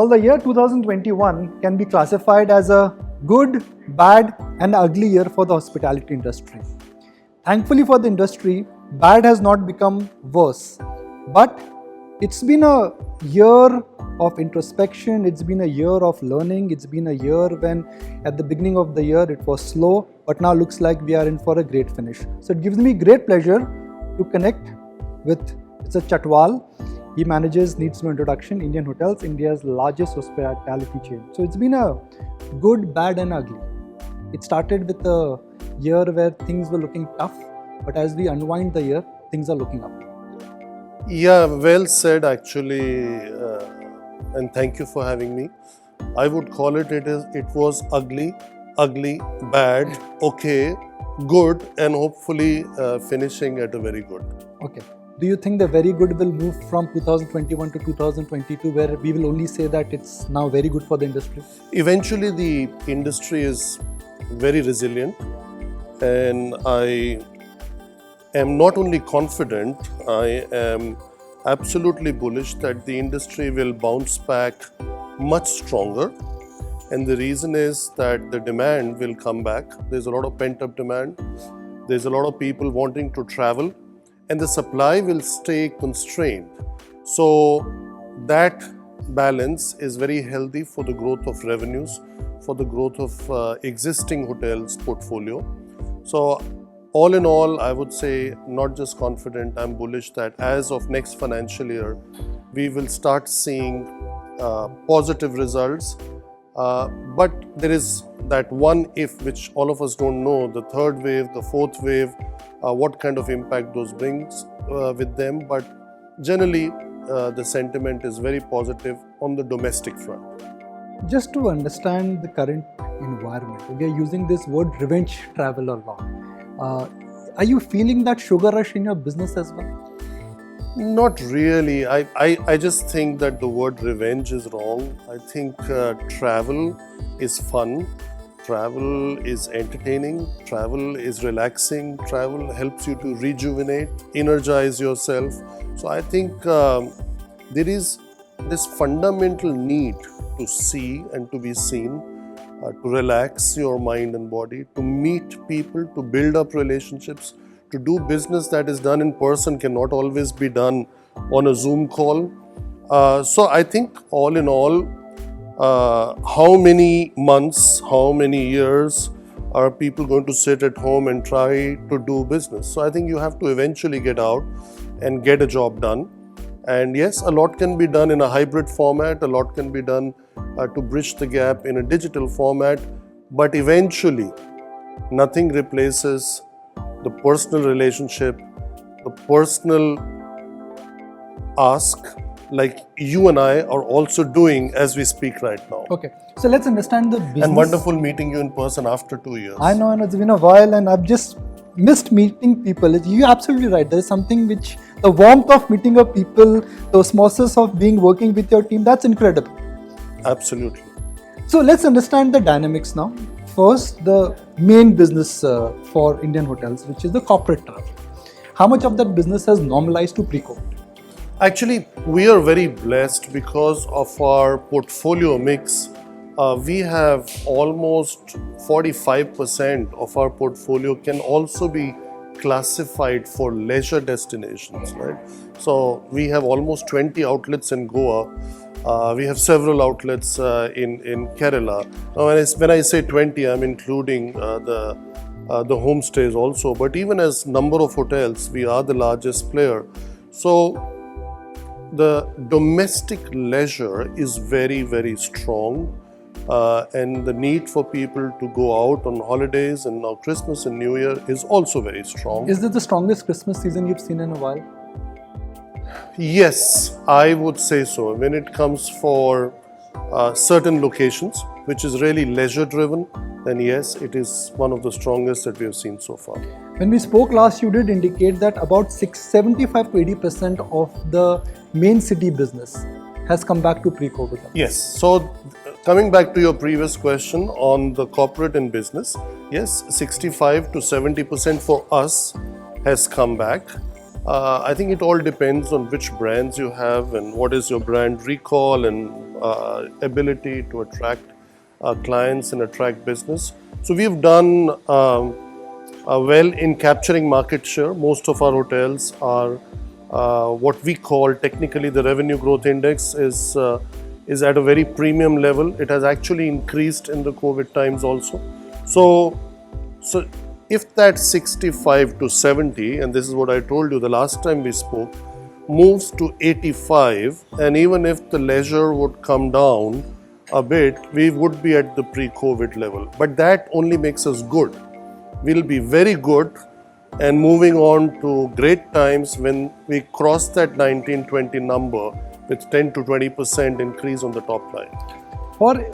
Well, the year 2021 can be classified as a good, bad, and ugly year for the hospitality industry. Thankfully for the industry, bad has not become worse. But it's been a year of introspection, it's been a year of learning, it's been a year when at the beginning of the year it was slow, but now looks like we are in for a great finish. So it gives me great pleasure to connect with Mr. Chhatwal. He manages, needs no introduction, Indian Hotels, India's largest hospitality chain. So it's been a good, bad and ugly. It started with a year where things were looking tough, but as we unwind the year, things are looking up. Yeah, well said actually, and thank you for having me. I would call it was ugly, bad, okay, good, and hopefully finishing at a very good. Okay. Do you think the very good will move from 2021 to 2022 where we will only say that it's now very good for the industry? Eventually the industry is very resilient, and I am not only confident, I am absolutely bullish that the industry will bounce back much stronger. And the reason is that the demand will come back. There's a lot of pent-up demand. There's a lot of people wanting to travel, and the supply will stay constrained. So that balance is very healthy for the growth of revenues, for the growth of existing hotels portfolio. So all in all, I would say not just confident, I'm bullish that as of next financial year, we will start seeing positive results. But there is that one if which all of us don't know, the third wave, the fourth wave, what kind of impact those brings with them. But generally, the sentiment is very positive on the domestic front. Just to understand the current environment, we are using this word revenge travel a lot. Are you feeling that sugar rush in your business as well? Not really. I just think that the word revenge is wrong. I think travel is fun. Travel is entertaining, travel is relaxing, travel helps you to rejuvenate, energize yourself. So I think there is this fundamental need to see and to be seen, to relax your mind and body, to meet people, to build up relationships, to do business that is done in person cannot always be done on a Zoom call. So I think all in all, how many months, how many years are people going to sit at home and try to do business? So I think you have to eventually get out and get a job done. And yes, a lot can be done in a hybrid format, a lot can be done to bridge the gap in a digital format, but eventually nothing replaces the personal relationship, the personal ask, like you and I are also doing as we speak right now. Okay, so let's understand the business. And wonderful meeting you in person after 2 years. I know, and it's been a while, and I've just missed meeting people. You're absolutely right. There's something which, the warmth of meeting of people, the osmosis of working with your team, that's incredible. Absolutely. So let's understand the dynamics now. First, the main business for Indian hotels, which is the corporate travel. How much of that business has normalized to pre-COVID? Actually, we are very blessed because of our portfolio mix. We have almost 45% of our portfolio can also be classified for leisure destinations, right? So we have almost 20 outlets in Goa. We have several outlets in Kerala. Now, when I say 20, I'm including the homestays also. But even as number of hotels, we are the largest player. So the domestic leisure is very, very strong, and the need for people to go out on holidays and now Christmas and New Year is also very strong. Is this the strongest Christmas season you've seen in a while? Yes, I would say so. When it comes for certain locations, which is really leisure driven, then yes, it is one of the strongest that we have seen so far. When we spoke last, you did indicate that about 75 to 80% of the main city business has come back to pre-COVID. Yes. So coming back to your previous question on the corporate and business, yes, 65 to 70% for us has come back. I think it all depends on which brands you have and what is your brand recall and ability to attract clients and attract business. So we've done well in capturing market share. Most of our hotels are what we call technically the revenue growth index is at a very premium level. It has actually increased in the COVID times also. So if that 65 to 70, and this is what I told you the last time we spoke, moves to 85, and even if the leisure would come down a bit, we would be at the pre-COVID level. But that only makes us good. We'll be very good and moving on to great times when we cross that 1920 number with 10 to 20% increase on the top line. For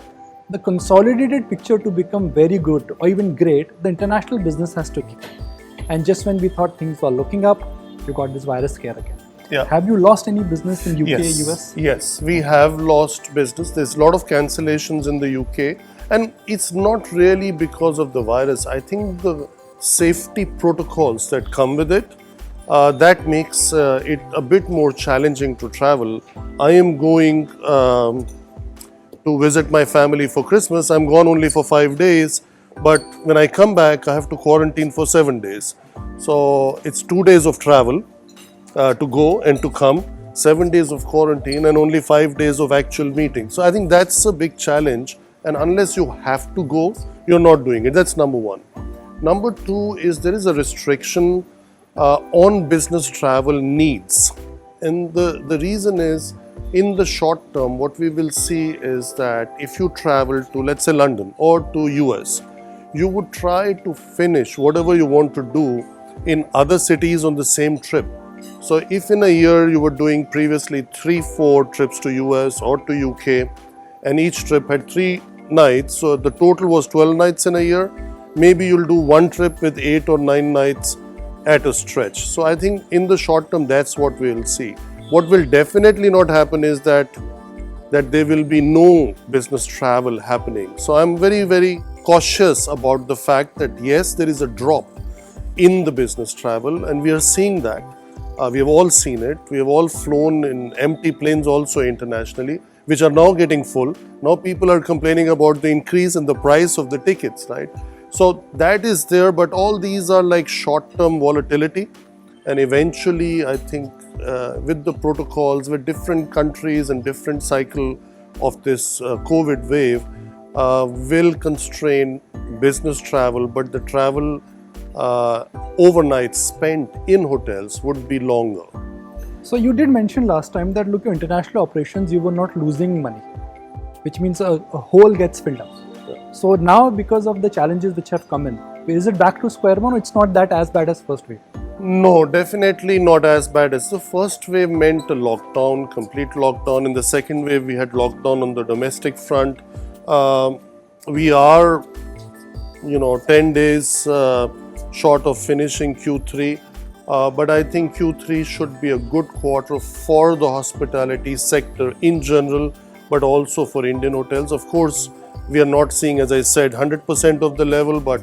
the consolidated picture to become very good or even great, the international business has to kick in. And just when we thought things were looking up, you got this virus scare again. Yeah. Have you lost any business in UK, Yes. US? Yes, we have lost business. There's a lot of cancellations in the UK, and it's not really because of the virus. I think the safety protocols that come with it, that makes it a bit more challenging to travel. I am going to visit my family for Christmas. I'm gone only for 5 days, but when I come back, I have to quarantine for 7 days. So it's 2 days of travel to go and to come, 7 days of quarantine, and only 5 days of actual meeting. So I think that's a big challenge, and unless you have to go, you're not doing it. That's number one. Number two is there is a restriction on business travel needs, and the reason is, in the short term, what we will see is that if you travel to, let's say, London or to US, you would try to finish whatever you want to do in other cities on the same trip. So if in a year you were doing previously 3-4 trips to US or to UK, and each trip had 3 nights, so the total was 12 nights in a year, maybe you'll do one trip with 8 or 9 nights at a stretch. So I think in the short term, that's what we'll see. What will definitely not happen is that there will be no business travel happening. So I'm very, very cautious about the fact that yes, there is a drop in the business travel, and we are seeing that. We have all seen it. We have all flown in empty planes also internationally, which are now getting full. Now people are complaining about the increase in the price of the tickets, right? So that is there, but all these are like short-term volatility. And eventually, I think with the protocols, with different countries and different cycle of this COVID wave, will constrain business travel, but the travel overnight spent in hotels would be longer. So you did mention last time that look, your international operations, you were not losing money, which means a hole gets filled up. Yeah. So now, because of the challenges which have come in, is it back to square one, or it's not that as bad as first wave? No, definitely not as bad as the first wave meant a lockdown, complete lockdown. In the second wave, we had lockdown on the domestic front. We are, 10 days short of finishing Q3. But I think Q3 should be a good quarter for the hospitality sector in general, but also for Indian hotels. Of course, we are not seeing, as I said, 100% of the level, but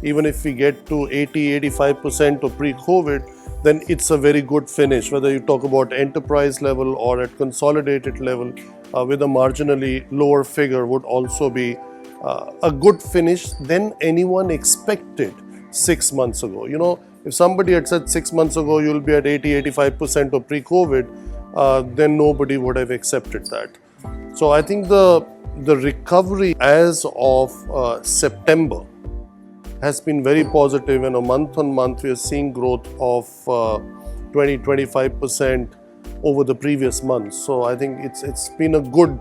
even if we get to 80-85% of pre-COVID, then it's a very good finish. Whether you talk about enterprise level or at consolidated level, with a marginally lower figure would also be a good finish than anyone expected 6 months ago. If somebody had said 6 months ago you'll be at 80-85% of pre-COVID, then nobody would have accepted that. So I think the recovery as of September has been very positive, and a month on month we are seeing growth of 20-25% over the previous months. So I think it's been a good,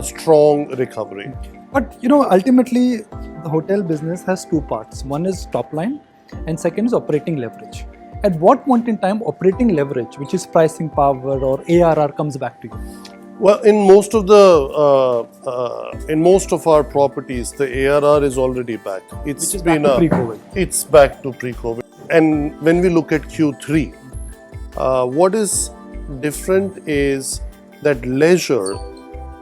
strong recovery. But ultimately, the hotel business has two parts. One is top line, and second is operating leverage. At what point in time operating leverage, which is pricing power or ARR, comes back to you? Well, in most of our properties, the ARR is already back. Which is back to pre-COVID. It's back to pre-COVID. And when we look at Q3, what is different is that leisure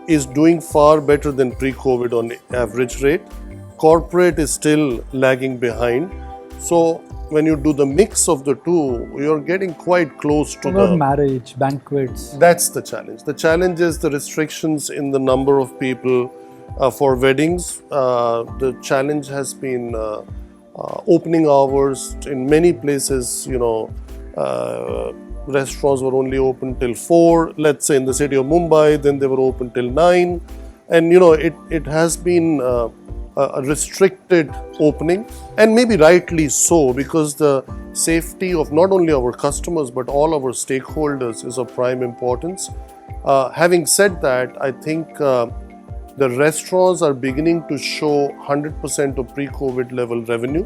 is doing far better than pre-COVID on average rate. Corporate is still lagging behind. So when you do the mix of the two, you're getting quite close to About the... marriage, banquets. That's the challenge. The challenge is the restrictions in the number of people for weddings. The challenge has been opening hours. In many places, restaurants were only open till 4. Let's say in the city of Mumbai, then they were open till 9. And it has been a restricted opening, and maybe rightly so, because the safety of not only our customers but all our stakeholders is of prime importance. Having said that, I think the restaurants are beginning to show 100% of pre-COVID level revenue.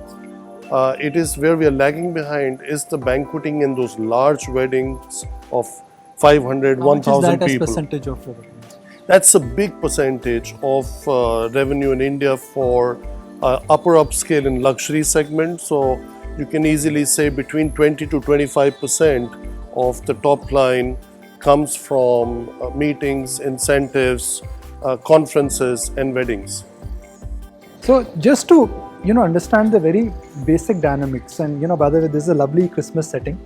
It is where we are lagging behind is the banqueting in those large weddings of 500, How much is 1,000 that as people. percentage of revenue? That's a big percentage of revenue in India for upper upscale and luxury segment. So you can easily say between 20 to 25% of the top line comes from meetings, incentives, conferences, and weddings. So just to understand the very basic dynamics, and by the way, this is a lovely Christmas setting.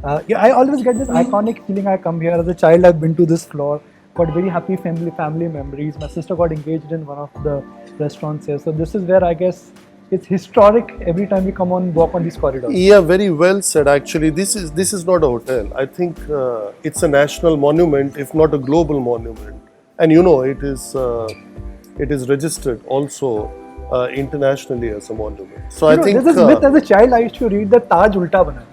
I always get this iconic feeling. I come here as a child. I've been to this floor. Got very happy family memories. My sister got engaged in one of the restaurants here. So this is where I guess it's historic every time we walk on these corridors. Yeah, very well said. Actually, this is not a hotel. I think it's a national monument, if not a global monument. And it is registered also internationally as a monument. So I think there's this myth. As a child, I used to read the Taj Ulta Bana.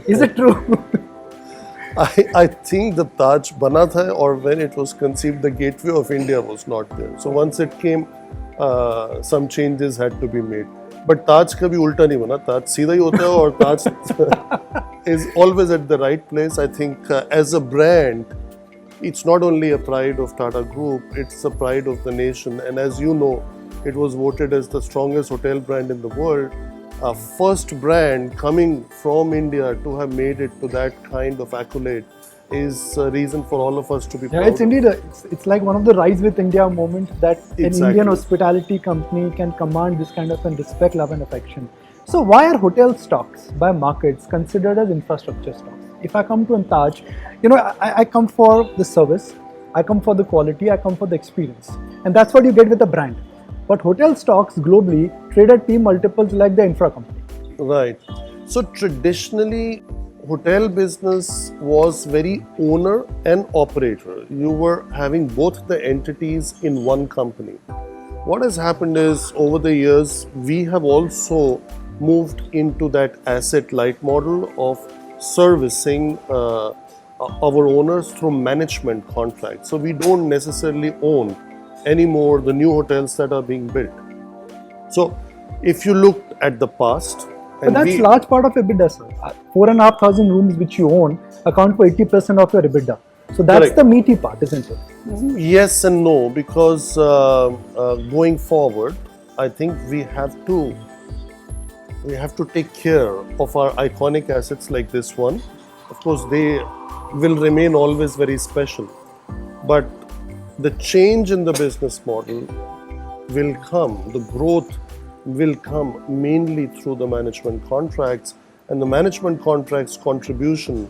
Is it true? I think the Taj bana tha, or when it was conceived, the gateway of India was not there. So once it came, some changes had to be made. But Taj kabhi ulta nahi bana. Taj seedha hi hota hai, aur Taj is always at the right place. I think as a brand, it's not only a pride of Tata Group, it's a pride of the nation. And as you know, it was voted as the strongest hotel brand in the world. First brand coming from India to have made it to that kind of accolade is a reason for all of us to be proud. Yeah, it's indeed. It's like one of the Rise with India moments that an Indian hospitality company can command this kind of respect, love, and affection. So why are hotel stocks by markets considered as infrastructure stocks? If I come to Taj, I come for the service, I come for the quality, I come for the experience, and that's what you get with a brand. But hotel stocks globally trade at P multiples like the infra company. Right. So traditionally, hotel business was very owner and operator. You were having both the entities in one company. What has happened is over the years, we have also moved into that asset light model of servicing our owners through management contracts. So we don't necessarily own anymore the new hotels that are being built. So if you look at the past, but that's a large part of EBITDA, sir. 4,500 rooms which you own account for 80% of your EBITDA. So that's correct. The meaty part, isn't it? Yes and no, because going forward, I think we have to take care of our iconic assets like this one. Of course, they will remain always very special, but the change in the business model will come, the growth will come mainly through the management contracts, and the management contracts contribution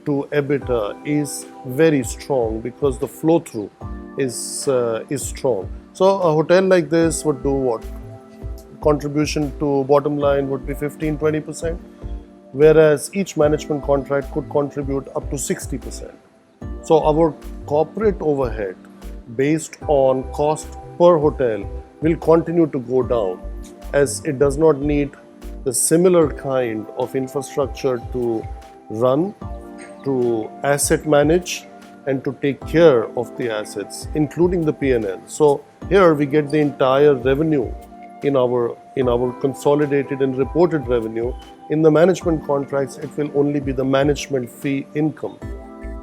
to EBITDA is very strong because the flow through is strong. So a hotel like this would do what? Contribution to bottom line would be 15-20%, whereas each management contract could contribute up to 60%. So our corporate overhead based on cost per hotel will continue to go down, as it does not need the similar kind of infrastructure to run, to asset manage, and to take care of the assets, including the P&L. So here we get the entire revenue in our consolidated and reported revenue. In the management contracts, it will only be the management fee income.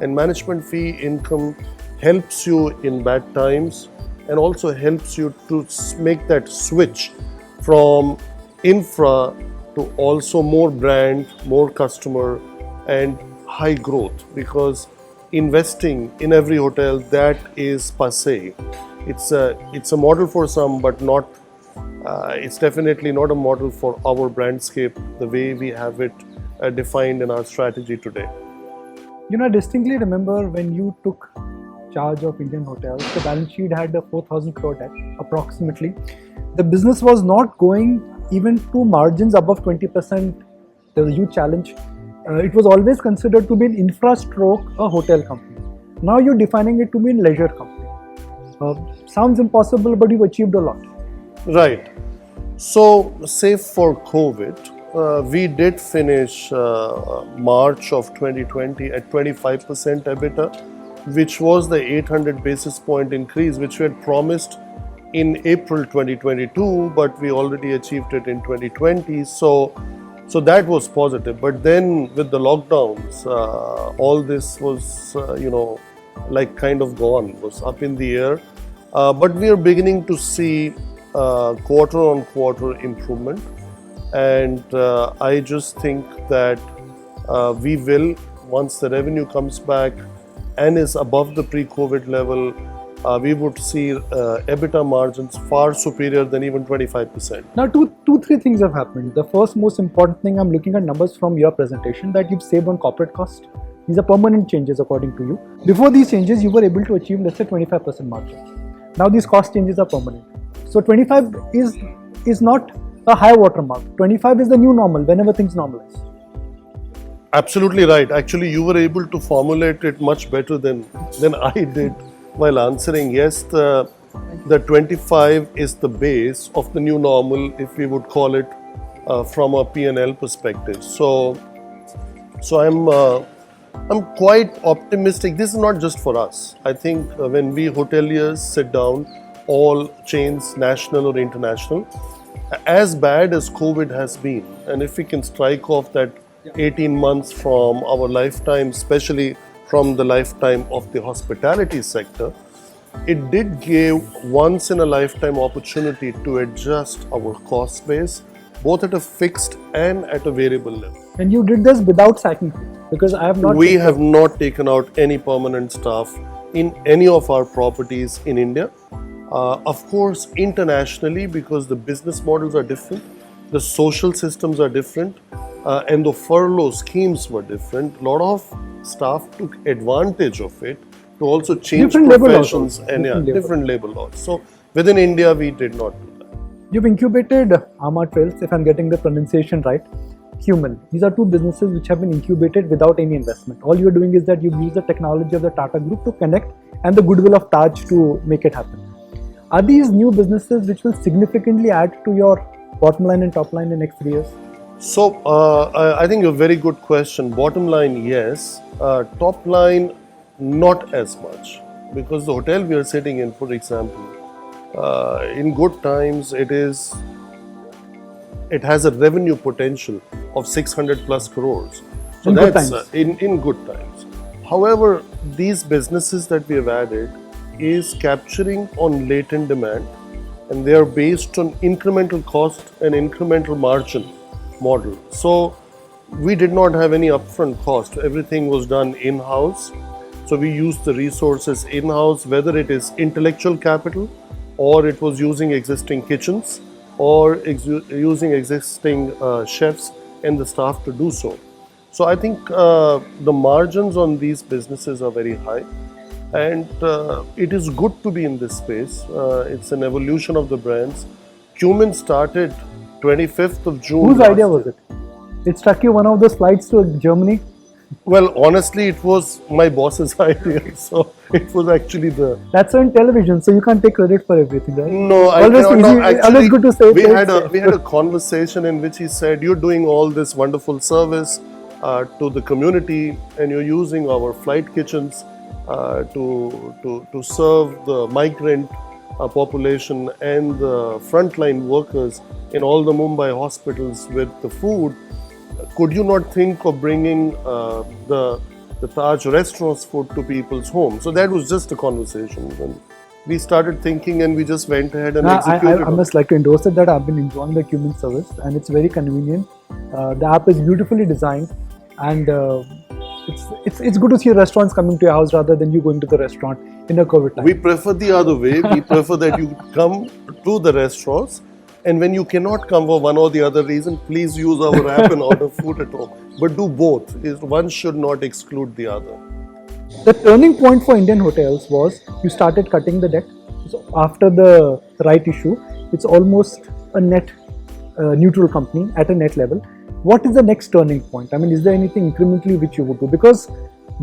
And management fee income helps you in bad times and also helps you to make that switch from infra to also more brand, more customer, and high growth, because investing in every hotel, that is passé. It's a model for some, but not It's definitely not a model for our brandscape the way we have it defined in our strategy today. I distinctly remember when you took charge of Indian Hotels, the balance sheet had a 4,000 crore debt approximately. The business was not going even to margins above 20%. There was a huge challenge. It was always considered to be an infra stroke a hotel company. Now you're defining it to be a leisure company. Sounds impossible, but you've achieved a lot. Right. So, save for COVID, we did finish March of 2020 at 25% EBITDA, which was the 800 basis point increase which we had promised in April 2022, but we already achieved it in 2020. So that was positive. But then with the lockdowns, all this was, like kind of gone, was up in the air. But we are beginning to see quarter on quarter improvement. And I just think that we will, once the revenue comes back and is above the pre-COVID level, we would see EBITDA margins far superior than even 25%. Now, three things have happened. The first most important thing, I'm looking at numbers from your presentation that you've saved on corporate cost. These are permanent changes according to you. Before these changes, you were able to achieve, let's say, 25% margin. Now these cost changes are permanent. So 25 is not a high watermark. 25 is the new normal whenever things normalize. Absolutely right. Actually, you were able to formulate it much better than I did while answering. Yes, the 25 is the base of the new normal, if we would call it, from a P&L perspective. So I'm quite optimistic. This is not just for us. I think when we hoteliers sit down, all chains, national or international, as bad as COVID has been, and if we can strike off that 18 months from our lifetime, especially from the lifetime of the hospitality sector, it did give once in a lifetime opportunity to adjust our cost base, both at a fixed and at a variable level. And you did this without sacking people, because I have not. We have not taken out any permanent staff in any of our properties in India. Of course, internationally, because the business models are different, the social systems are different, and the furlough schemes were different. A lot of staff took advantage of it to also change Different professions labor laws. and different labor laws. So within India, we did not do that. You've incubated Amart Trails, if I'm getting the pronunciation right, Human. These are two businesses which have been incubated without any investment. All you're doing is that you've used the technology of the Tata Group to connect and the goodwill of Taj to make it happen. Are these new businesses which will significantly add to your bottom line and top line in the next 3 years? So, I think a very good question. Bottom line, yes. Top line, not as much. Because the hotel we are sitting in, for example, in good times, it has a revenue potential of 600 plus crores. So in that's good times. In good times. However, these businesses that we have added is capturing on latent demand, and they are based on incremental cost and incremental margin model. So we did not have any upfront cost. Everything was done in-house. So we used the resources in-house, whether it is intellectual capital or it was using existing kitchens or using existing chefs and the staff to do so. So I think the margins on these businesses are very high, and it is good to be in this space. It's an evolution of the brands. Cumin started 25th of June. Whose idea was it? It struck you one of those flights to Germany? Well, honestly, it was my boss's idea. So it was actually the... That's on television, so you can't take credit for everything, right? No, always good to say. We had a conversation in which he said, "You're doing all this wonderful service to the community, and you're using our flight kitchens to serve the migrant population and the frontline workers in all the Mumbai hospitals with the food. Could you not think of bringing the Taj restaurants food to people's homes?" So that was just a conversation. And we started thinking, and we just went ahead and executed. I must like to endorse it that I've been enjoying the Cumin service, and it's very convenient. The app is beautifully designed, and it's good to see restaurants coming to your house rather than you going to the restaurant in a COVID time. We prefer the other way. We prefer that you come to the restaurants And when you cannot come for one or the other reason, please use our app and order food at home. But do both. One should not exclude the other. The turning point for Indian hotels was you started cutting the debt. So after the right issue, it's almost a net neutral company at a net level. What is the next turning point? I mean, is there anything incrementally which you would do? Because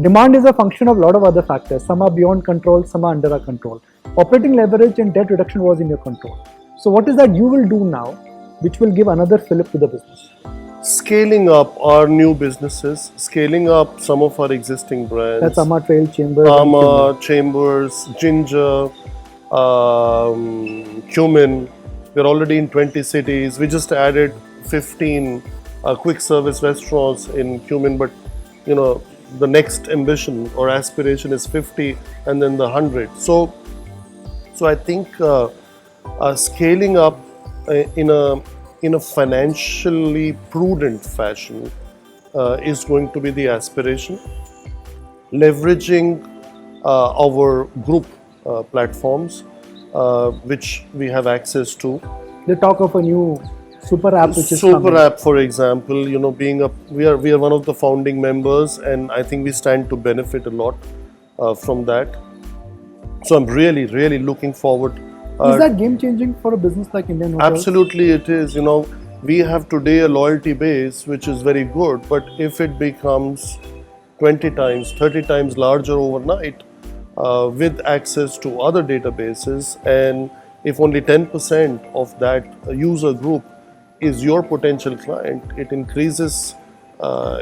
demand is a function of a lot of other factors. Some are beyond control, some are under our control. Operating leverage and debt reduction was in your control. So what is that you will do now, which will give another fillip to the business? Scaling up our new businesses, scaling up some of our existing brands. That's Ama Trail, Chambers. Ama, Chambers, Ginger, Cumin. We're already in 20 cities. We just added 15 quick service restaurants in Cumin, but you know, the next ambition or aspiration is 50 and then the 100. So I think scaling up in a financially prudent fashion is going to be the aspiration. Leveraging our group platforms, which we have access to. They talk of a new super app which is Super coming. app, for example, you know, we are one of the founding members, and I think we stand to benefit a lot from that. So I'm really looking forward. Is that game changing for a business like Indian Hotels? Absolutely, it is. You know, we have today a loyalty base which is very good, but if it becomes 20 times, 30 times larger overnight, with access to other databases, and if only 10% of that user group is your potential client, it increases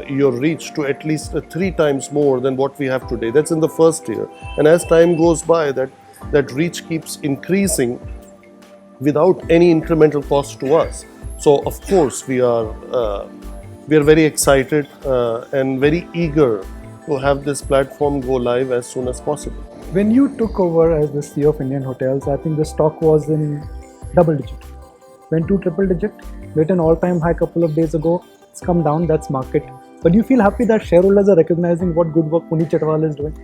your reach to at least 3 times more than what we have today. That's in the first year. And as time goes by, that reach keeps increasing without any incremental cost to us. So of course we are very excited and very eager to have this platform go live as soon as possible. When you took over as the CEO of Indian Hotels, I think the stock was in double digit. Went to triple digit, hit an all-time high couple of days ago. It's come down, that's market. But do you feel happy that shareholders are recognizing what good work Puneet Chhatwal is doing?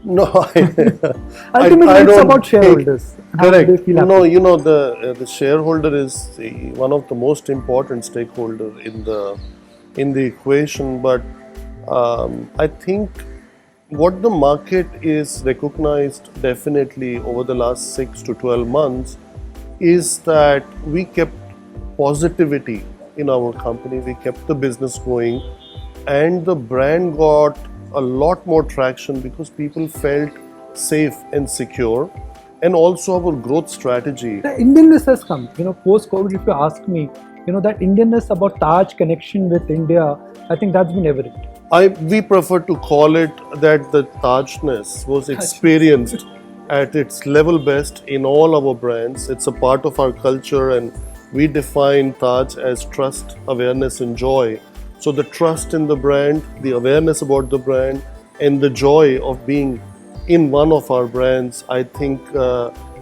No, Ultimately, it's don't about shareholders. How correct. They feel happy. No, you know, the shareholder is one of the most important stakeholder in the equation. But I think what the market is recognized definitely over the last 6 to 12 months is that we kept positivity in our company, we kept the business going, and the brand got a lot more traction because people felt safe and secure, and also our growth strategy. The Indianness has come, post-COVID, if you ask me, that Indianness about Taj connection with India, I think that's been evident. We prefer to call it that the Tajness was experienced at its level best in all our brands. It's a part of our culture, and we define Taj as trust, awareness, and joy. So the trust in the brand, the awareness about the brand, and the joy of being in one of our brands, I think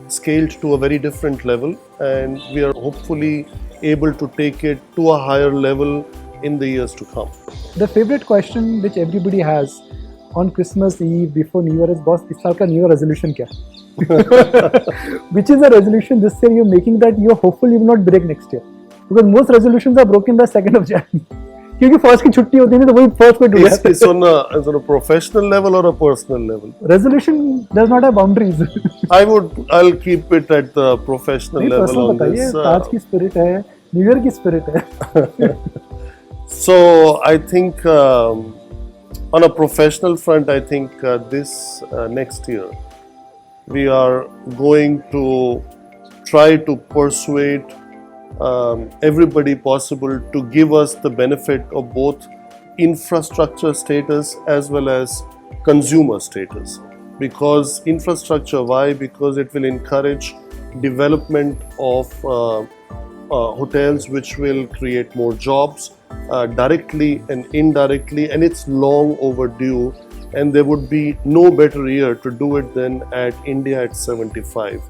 scaled to a very different level, and we are hopefully able to take it to a higher level in the years to come. The favorite question which everybody has on Christmas Eve before New Year is, boss, this year New Year resolution kya? Which is the resolution this year you're making that you're hopeful you will not break next year? Because most resolutions are broken by 2nd of Jan. क्योंकि first की छुट्टी होती है तो वही first पे डूब जाते हैं. It's on a professional level or a personal level? Resolution does not have boundaries. I'll keep it at the professional level on this. ताज की spirit है, New Year की spirit है. So I think on a professional front, I think this next year we are going to try to persuade everybody possible to give us the benefit of both infrastructure status as well as consumer status. Because infrastructure, why? Because it will encourage development of hotels, which will create more jobs directly and indirectly, and it's long overdue, and there would be no better year to do it than at India at 75.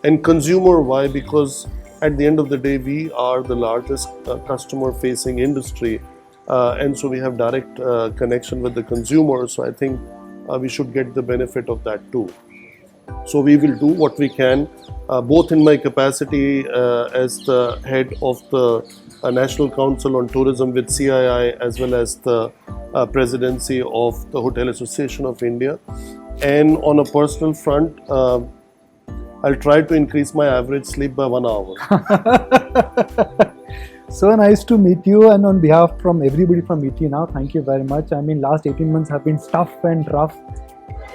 And consumer, why? Because at the end of the day, we are the largest customer-facing industry, and so we have direct connection with the consumer. So I think we should get the benefit of that too. So we will do what we can both in my capacity as the head of the National Council on Tourism with CII, as well as the presidency of the Hotel Association of India. And on a personal front, I'll try to increase my average sleep by 1 hour. So nice to meet you, and on behalf from everybody from ET Now, thank you very much. I mean, last 18 months have been tough and rough.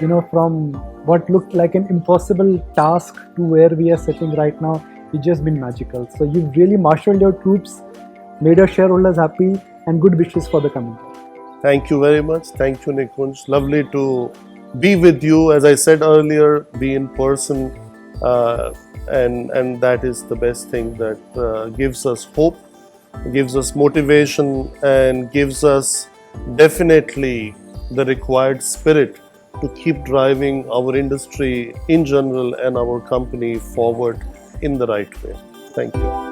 You know, from what looked like an impossible task to where we are sitting right now, it's just been magical. So you've really marshaled your troops, made our shareholders happy, and good wishes for the coming year. Thank you very much. Thank you, Nikunj. Lovely to be with you. As I said earlier, be in person, and that is the best thing that gives us hope, gives us motivation, and gives us definitely the required spirit to keep driving our industry in general and our company forward in the right way. Thank you.